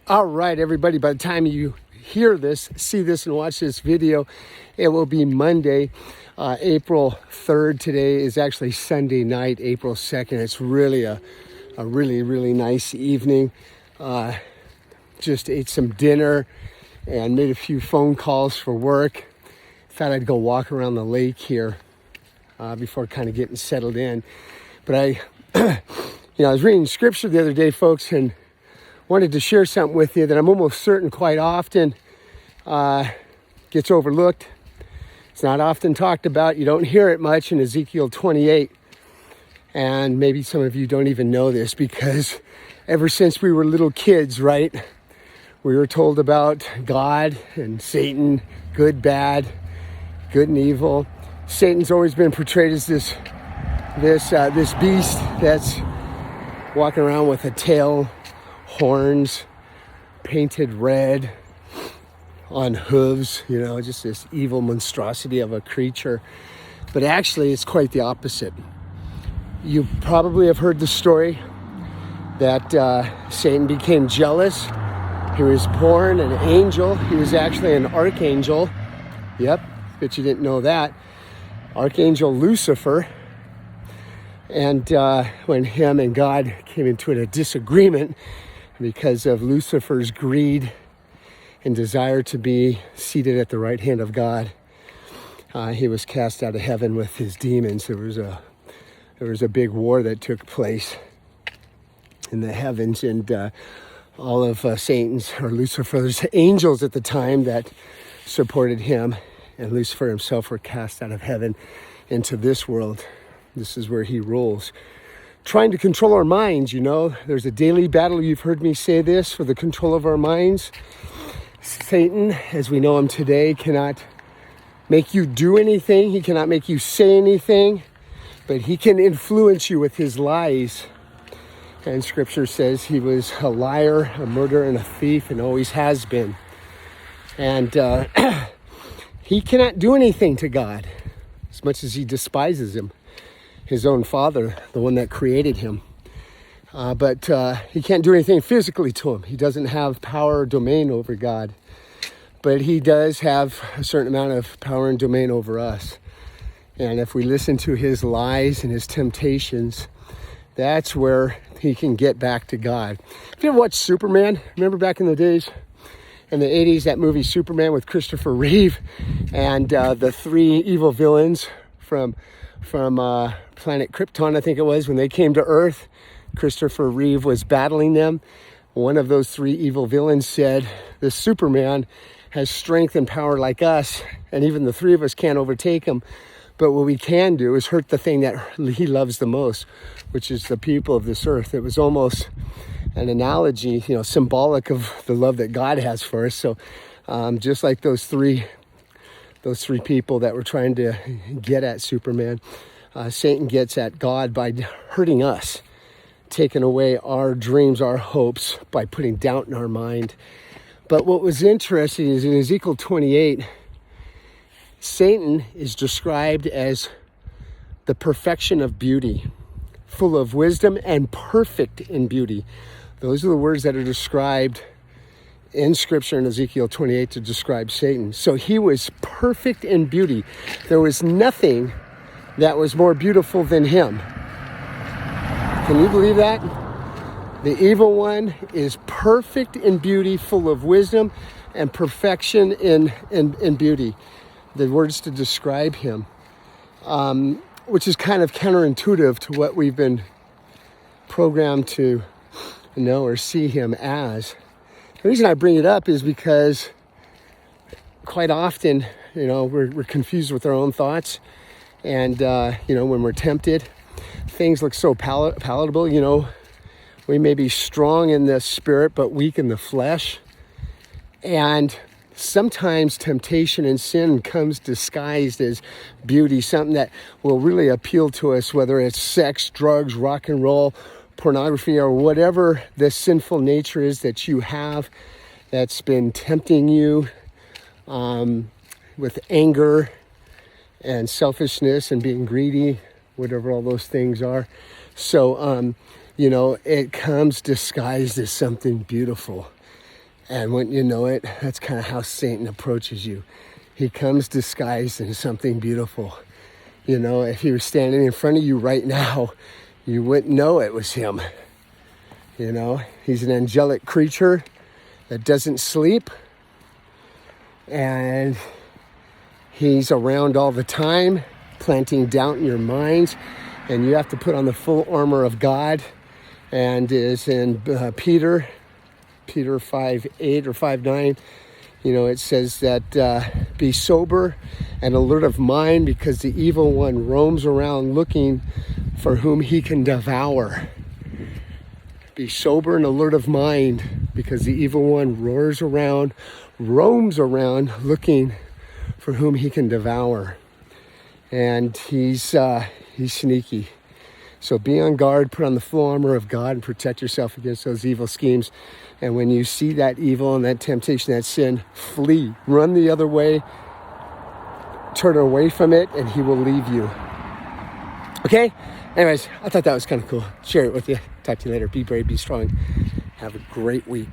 All right, everybody, by the time you hear this, see this, and watch this video, it will be Monday, April 3rd. Today is actually Sunday night, April 2nd. It's really a really nice evening. Just ate some dinner and made a few phone calls for work. Thought I'd go walk around the lake here before kind of getting settled in. But I was reading scripture the other day, folks, and wanted to share something with you that I'm almost certain quite often gets overlooked. It's not often talked about. You don't hear it much in Ezekiel 28. And maybe some of you don't even know this because ever since we were little kids, right, we were told about God and Satan, good, bad, good and evil. Satan's always been portrayed as this beast that's walking around with a tail, horns, painted red, on hooves, just this evil monstrosity of a creature. But actually, it's quite the opposite. You probably have heard the story that Satan became jealous. He was born an angel. He was actually an archangel. Yep, bet you didn't know that. Archangel Lucifer. And when him and God came into a disagreement because of Lucifer's greed and desire to be seated at the right hand of God, he was cast out of heaven with his demons. There was a big war that took place in the heavens, and all of Satan's or Lucifer's angels at the time that supported him and Lucifer himself were cast out of heaven into this world. This is where he rules, trying to control our minds. There's a daily battle. You've heard me say this, for the control of our minds. Satan, as we know him today, cannot make you do anything. He cannot make you say anything, but he can influence you with his lies. And scripture says he was a liar, a murderer, and a thief, and always has been. And he cannot do anything to God, as much as he despises him, his own father, the one that created him. But he can't do anything physically to him. He doesn't have power or domain over God. But he does have a certain amount of power and domain over us. And if we listen to his lies and his temptations, that's where he can get back to God. Have you ever watched Superman? Remember back in the days, in the 80s, that movie Superman with Christopher Reeve and the three evil villains from planet Krypton, I think it was, when they came to Earth. Christopher Reeve was battling them. One of those three evil villains said, "The Superman has strength and power like us, and even the three of us can't overtake him. But what we can do is hurt the thing that he loves the most, which is the people of this earth." It was almost an analogy, symbolic of the love that God has for us. So just like those three people that were trying to get at Superman, Satan gets at God by hurting us, taking away our dreams, our hopes, by putting doubt in our mind. But what was interesting is in Ezekiel 28, Satan is described as the perfection of beauty, full of wisdom and perfect in beauty. Those are the words that are described in scripture in Ezekiel 28 to describe Satan. So he was perfect in beauty. There was nothing that was more beautiful than him. Can you believe that? The evil one is perfect in beauty, full of wisdom and perfection in beauty. The words to describe him, which is kind of counterintuitive to what we've been programmed to know or see him as. The reason I bring it up is because quite often, we're confused with our own thoughts. And, when we're tempted, things look so palatable. We may be strong in the spirit, but weak in the flesh. And sometimes temptation and sin comes disguised as beauty, something that will really appeal to us, whether it's sex, drugs, rock and roll, pornography, or whatever the sinful nature is that you have that's been tempting you with anger and selfishness and being greedy, whatever all those things are. So it comes disguised as something beautiful. And when you know it, that's kind of how Satan approaches you. He comes disguised as something beautiful. If he was standing in front of you right now, you wouldn't know it was him. He's an angelic creature that doesn't sleep. And he's around all the time, planting doubt in your minds. And you have to put on the full armor of God. And is in Peter 5:8 or 5:9. It says that be sober and alert of mind, because the evil one roams around looking for whom he can devour. Be sober and alert of mind, because the evil one roams around looking for whom he can devour. And he's sneaky. So be on guard, put on the full armor of God, and protect yourself against those evil schemes. And when you see that evil and that temptation, that sin, flee. Run the other way. Turn away from it, and he will leave you. Okay? Anyways, I thought that was kind of cool. Share it with you. Talk to you later. Be brave, be strong. Have a great week.